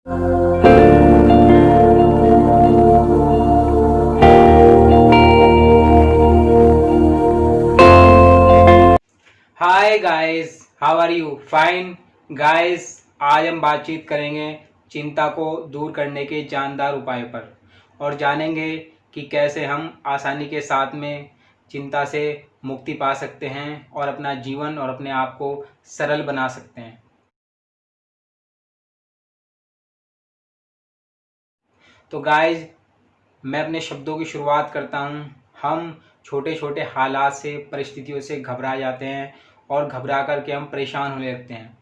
Hi guys, how are you? Fine guys. आज हम बातचीत करेंगे चिंता को दूर करने के जानदार उपायों पर और जानेंगे कि कैसे हम आसानी के साथ में चिंता से मुक्ति पा सकते हैं और अपना जीवन और अपने आप को सरल बना सकते हैं। तो गाइस, मैं अपने शब्दों की शुरुआत करता हूँ। हम छोटे छोटे हालात से, परिस्थितियों से घबरा जाते हैं और घबरा करके हम परेशान होने लगते हैं।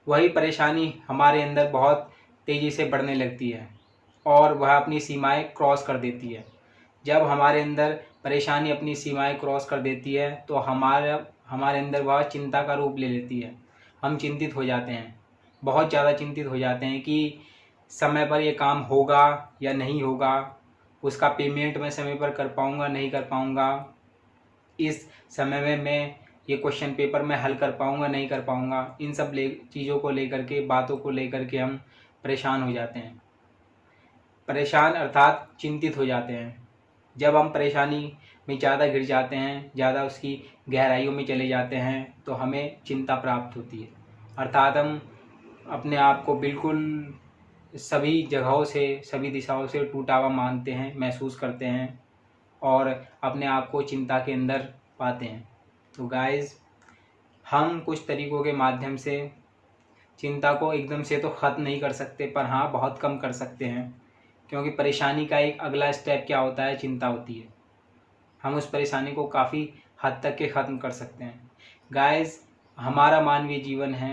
वही परेशानी हमारे अंदर बहुत तेज़ी से बढ़ने लगती है और वह अपनी सीमाएं क्रॉस कर देती है। जब हमारे अंदर परेशानी अपनी सीमाएं क्रॉस कर देती है तो हमारे अंदर वह चिंता का रूप ले लेती है। हम चिंतित हो जाते हैं, बहुत ज़्यादा चिंतित हो जाते हैं कि समय पर ये काम होगा या नहीं होगा, उसका पेमेंट मैं समय पर कर पाऊँगा नहीं कर पाऊँगा, इस समय में मैं ये क्वेश्चन पेपर मैं हल कर पाऊँगा नहीं कर पाऊँगा। इन सब चीज़ों को लेकर के, बातों को लेकर के हम परेशान हो जाते हैं। परेशान अर्थात चिंतित हो जाते हैं। जब हम परेशानी में ज़्यादा घिर जाते हैं, ज़्यादा उसकी गहराइयों में चले जाते हैं तो हमें चिंता प्राप्त होती है। अर्थात हम अपने आप को बिल्कुल सभी जगहों से, सभी दिशाओं से टूटा हुआ मानते हैं, महसूस करते हैं और अपने आप को चिंता के अंदर पाते हैं। तो गाइस, हम कुछ तरीकों के माध्यम से चिंता को एकदम से तो ख़त्म नहीं कर सकते, पर हाँ बहुत कम कर सकते हैं। क्योंकि परेशानी का एक अगला स्टेप क्या होता है? चिंता होती है। हम उस परेशानी को काफ़ी हद तक के ख़त्म कर सकते हैं। गाइस, हमारा मानवीय जीवन है,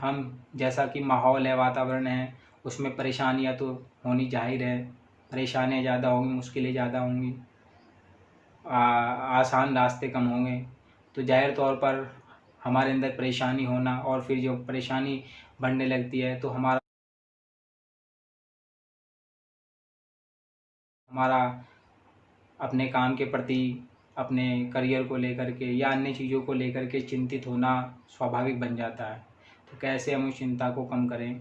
हम जैसा कि माहौल है, वातावरण है, उसमें परेशानियाँ तो होनी जाहिर है। परेशानियाँ ज़्यादा होंगी, मुश्किलें ज़्यादा होंगी, आसान रास्ते कम होंगे। तो जाहिर तौर पर हमारे अंदर परेशानी होना और फिर जो परेशानी बढ़ने लगती है तो हमारा अपने काम के प्रति, अपने करियर को लेकर के या अन्य चीज़ों को लेकर के चिंतित होना स्वाभाविक बन जाता है। तो कैसे हम उस चिंता को कम करें?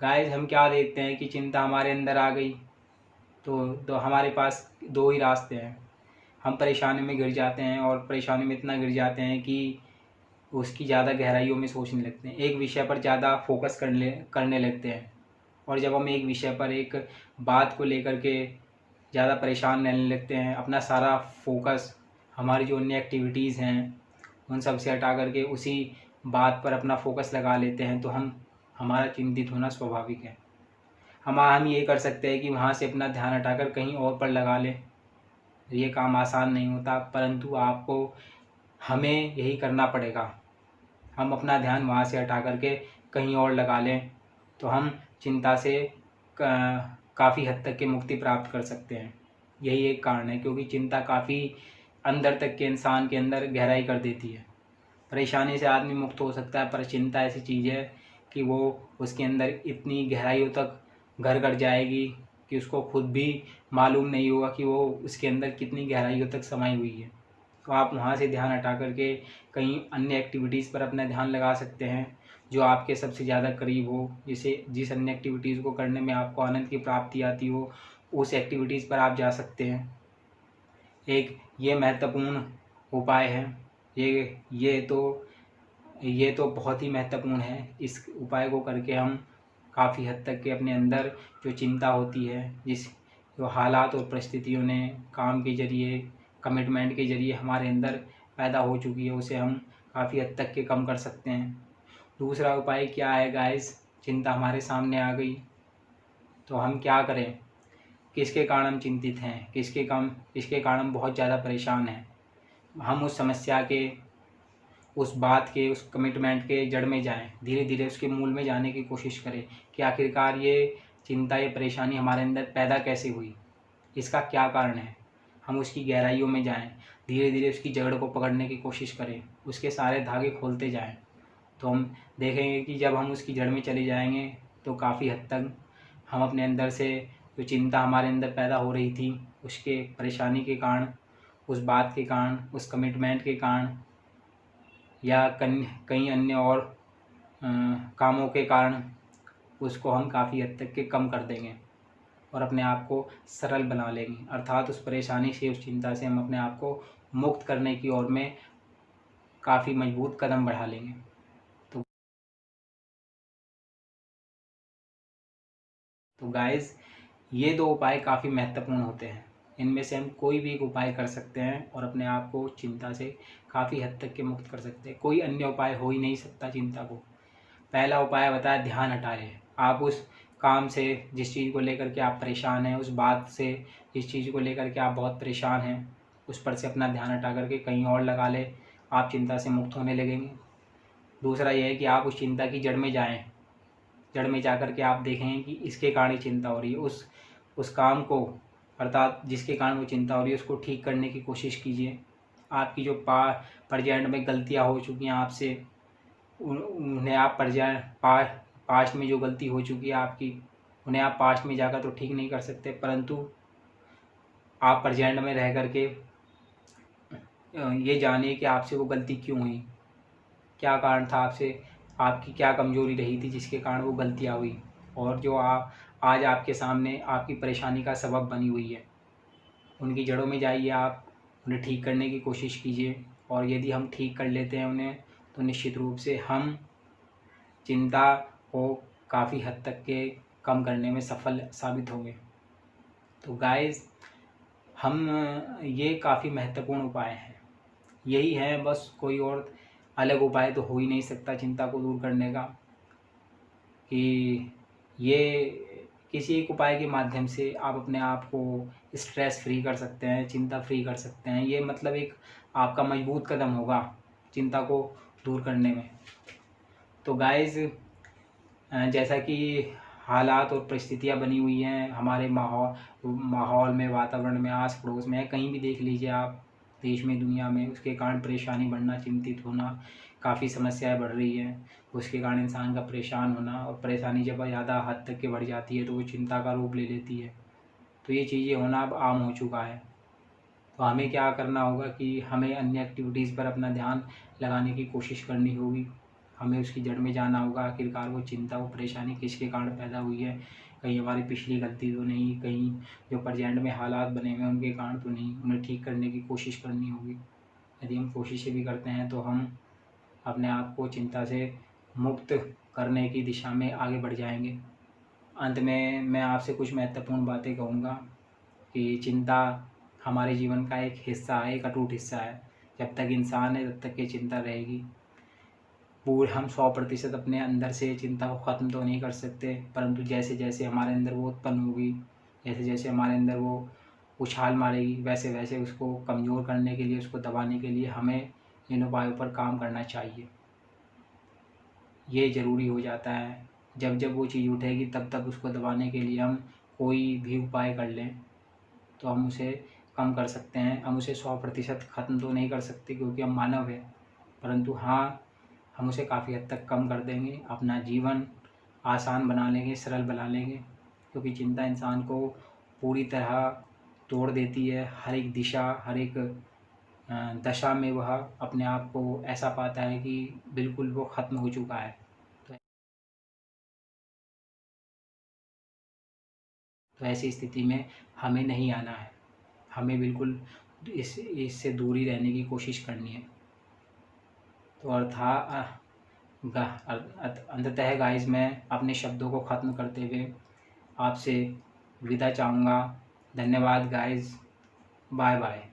गाइस, हम क्या देखते हैं कि चिंता हमारे अंदर आ गई तो हमारे पास दो ही रास्ते हैं। हम परेशानी में घिर जाते हैं और परेशानी में इतना घिर जाते हैं कि उसकी ज़्यादा गहराइयों में सोचने लगते हैं, एक विषय पर ज़्यादा फोकस करने लगते हैं। और जब हम एक विषय पर, एक बात को लेकर के ज़्यादा परेशान रहने लगते हैं, अपना सारा फोकस हमारी जो अन्य एक्टिविटीज़ हैं उन सब से हटा करके उसी बात पर अपना फोकस लगा लेते हैं तो हमारा चिंतित होना स्वाभाविक है। हम ये कर सकते हैं कि वहाँ से अपना ध्यान हटाकर कहीं और पर लगा लें। ये काम आसान नहीं होता, परंतु आपको हमें यही करना पड़ेगा। हम अपना ध्यान वहाँ से हटा करके कहीं और लगा लें तो हम चिंता से काफ़ी हद तक की मुक्ति प्राप्त कर सकते हैं। यही एक कारण है, क्योंकि चिंता काफ़ी अंदर तक के इंसान के अंदर गहराई कर देती है। परेशानी से आदमी मुक्त हो सकता है, पर चिंता ऐसी चीज़ है कि वो उसके अंदर इतनी गहराइयों तक घर कर जाएगी कि उसको खुद भी मालूम नहीं होगा कि वो उसके अंदर कितनी गहराइयों तक समाई हुई है। तो आप वहाँ से ध्यान हटा करके कहीं अन्य एक्टिविटीज़ पर अपना ध्यान लगा सकते हैं जो आपके सबसे ज़्यादा करीब हो, जिस अन्य एक्टिविटीज़ को करने में आपको आनंद की प्राप्ति आती हो, उस एक्टिविटीज़ पर आप जा सकते हैं। एक ये महत्वपूर्ण उपाय है। ये ये तो बहुत ही महत्वपूर्ण है। इस उपाय को करके हम काफ़ी हद तक के अपने अंदर जो चिंता होती है, जो हालात और परिस्थितियों ने काम के ज़रिए, कमिटमेंट के ज़रिए हमारे अंदर पैदा हो चुकी है, उसे हम काफ़ी हद तक के कम कर सकते हैं। दूसरा उपाय क्या है गाइस? चिंता हमारे सामने आ गई तो हम क्या करें? किसके कारण हम चिंतित हैं, किसके कारण हम बहुत ज़्यादा परेशान हैं? हम उस समस्या के, उस बात के, उस कमिटमेंट के जड़ में जाएं, धीरे धीरे उसके मूल में जाने की कोशिश करें कि आखिरकार ये चिंता, ये परेशानी हमारे अंदर पैदा कैसे हुई, इसका क्या कारण है। हम उसकी गहराइयों में जाएं, धीरे धीरे उसकी जड़ को पकड़ने की कोशिश करें, उसके सारे धागे खोलते जाएं। तो हम देखेंगे कि जब हम उसकी जड़ में चले जाएंगे तो काफ़ी हद तक हम अपने अंदर से जो चिंता हमारे अंदर पैदा हो रही थी, उसके परेशानी के कारण, उस बात के कारण, उस कमिटमेंट के कारण या कई अन्य और कामों के कारण उसको हम काफ़ी हद तक के कम कर देंगे और अपने आप को सरल बना लेंगे, अर्थात उस परेशानी से, उस चिंता से हम अपने आप को मुक्त करने की ओर में काफ़ी मजबूत कदम बढ़ा लेंगे। तो गाइज़, ये 2 उपाय काफ़ी महत्वपूर्ण होते हैं। इनमें से हम कोई भी एक उपाय कर सकते हैं और अपने आप को चिंता से काफ़ी हद तक के मुक्त कर सकते हैं। कोई अन्य उपाय हो ही नहीं सकता चिंता को। पहला उपाय बताया, ध्यान हटाए। आप उस काम से, जिस चीज़ को लेकर के आप परेशान हैं, उस बात से, जिस चीज़ को लेकर के आप बहुत परेशान हैं, उस पर से अपना ध्यान हटा करके कहीं और लगा लें, आप चिंता से मुक्त होने लगेंगे। दूसरा ये है कि आप उस चिंता की जड़ में जाएँ। जड़ में जा कर के आप देखें कि इसके कारण ही चिंता हो रही है। उस काम को, अर्थात जिसके कारण वो चिंता हो रही है, उसको ठीक करने की कोशिश कीजिए। आपकी जो प्रेजेंट में गलतियाँ हो चुकी हैं आपसे, उन्हें आप पास्ट में जो गलती हो चुकी है आपकी, उन्हें आप पास्ट में जाकर तो ठीक नहीं कर सकते, परंतु आप प्रेजेंट में रह कर के ये जानिए कि आपसे वो गलती क्यों हुई, क्या कारण था, आपकी क्या कमज़ोरी रही थी जिसके कारण वो गलतियाँ हुई, और जो आज आपके सामने आपकी परेशानी का सबब बनी हुई है, उनकी जड़ों में जाइए, आप उन्हें ठीक करने की कोशिश कीजिए। और यदि हम ठीक कर लेते हैं उन्हें, तो निश्चित रूप से हम चिंता को काफ़ी हद तक के कम करने में सफल साबित होंगे। तो गाइस, हम ये काफ़ी महत्वपूर्ण उपाय हैं, यही है बस, कोई और अलग उपाय तो हो ही नहीं सकता चिंता को दूर करने का, कि ये किसी एक उपाय के माध्यम से आप अपने आप को स्ट्रेस फ्री कर सकते हैं, चिंता फ्री कर सकते हैं। ये मतलब एक आपका मजबूत कदम होगा चिंता को दूर करने में। तो गाइस, जैसा कि हालात और परिस्थितियाँ बनी हुई हैं हमारे माहौल में, वातावरण में, आस पड़ोस में, कहीं भी देख लीजिए आप, देश में, दुनिया में, उसके कारण परेशानी बढ़ना, चिंतित होना, काफ़ी समस्याएं बढ़ रही हैं। उसके कारण इंसान का परेशान होना, और परेशानी जब ज़्यादा हद तक के बढ़ जाती है तो वो चिंता का रूप ले लेती है। तो ये चीज़ें होना अब आम हो चुका है। तो हमें क्या करना होगा कि हमें अन्य एक्टिविटीज़ पर अपना ध्यान लगाने की कोशिश करनी होगी। हमें उसकी जड़ में जाना होगा, आखिरकार वो चिंता, वो परेशानी किसके कारण पैदा हुई है। कहीं हमारी पिछली गलती तो नहीं, कहीं जो प्रेजेंट में हालात बने हुए हैं उनके कारण तो नहीं। उन्हें ठीक करने की कोशिश करनी होगी। यदि हम कोशिशें भी करते हैं तो हम अपने आप को चिंता से मुक्त करने की दिशा में आगे बढ़ जाएंगे। अंत में मैं आपसे कुछ महत्वपूर्ण बातें कहूँगा कि चिंता हमारे जीवन का एक हिस्सा है, एक अटूट हिस्सा है। जब तक इंसान है तब तक ये चिंता रहेगी। हम 100% अपने अंदर से चिंता को ख़त्म तो नहीं कर सकते, परंतु जैसे जैसे हमारे अंदर वो उत्पन्न होगी, जैसे जैसे हमारे अंदर वो उछाल मारेगी, वैसे वैसे उसको कमज़ोर करने के लिए, उसको दबाने के लिए हमें इन उपायों पर काम करना चाहिए। ये ज़रूरी हो जाता है। जब जब वो चीज़ उठेगी तब तब उसको दबाने के लिए हम कोई भी उपाय कर लें तो हम उसे कम कर सकते हैं। हम उसे 100% ख़त्म तो नहीं कर सकते क्योंकि हम मानव हैं, परंतु हाँ, हम उसे काफ़ी हद तक कम कर देंगे, अपना जीवन आसान बना लेंगे, सरल बना लेंगे। क्योंकि चिंता इंसान को पूरी तरह तोड़ देती है। हर एक दिशा, हर एक दशा में वह अपने आप को ऐसा पाता है कि बिल्कुल वो ख़त्म हो चुका है। तो तो ऐसी स्थिति में हमें नहीं आना है। हमें बिल्कुल इससे दूरी रहने की कोशिश करनी है। तो अंततः गाइस, मैं अपने शब्दों को ख़त्म करते हुए आपसे विदा चाहूँगा। धन्यवाद गाइस, बाय बाय।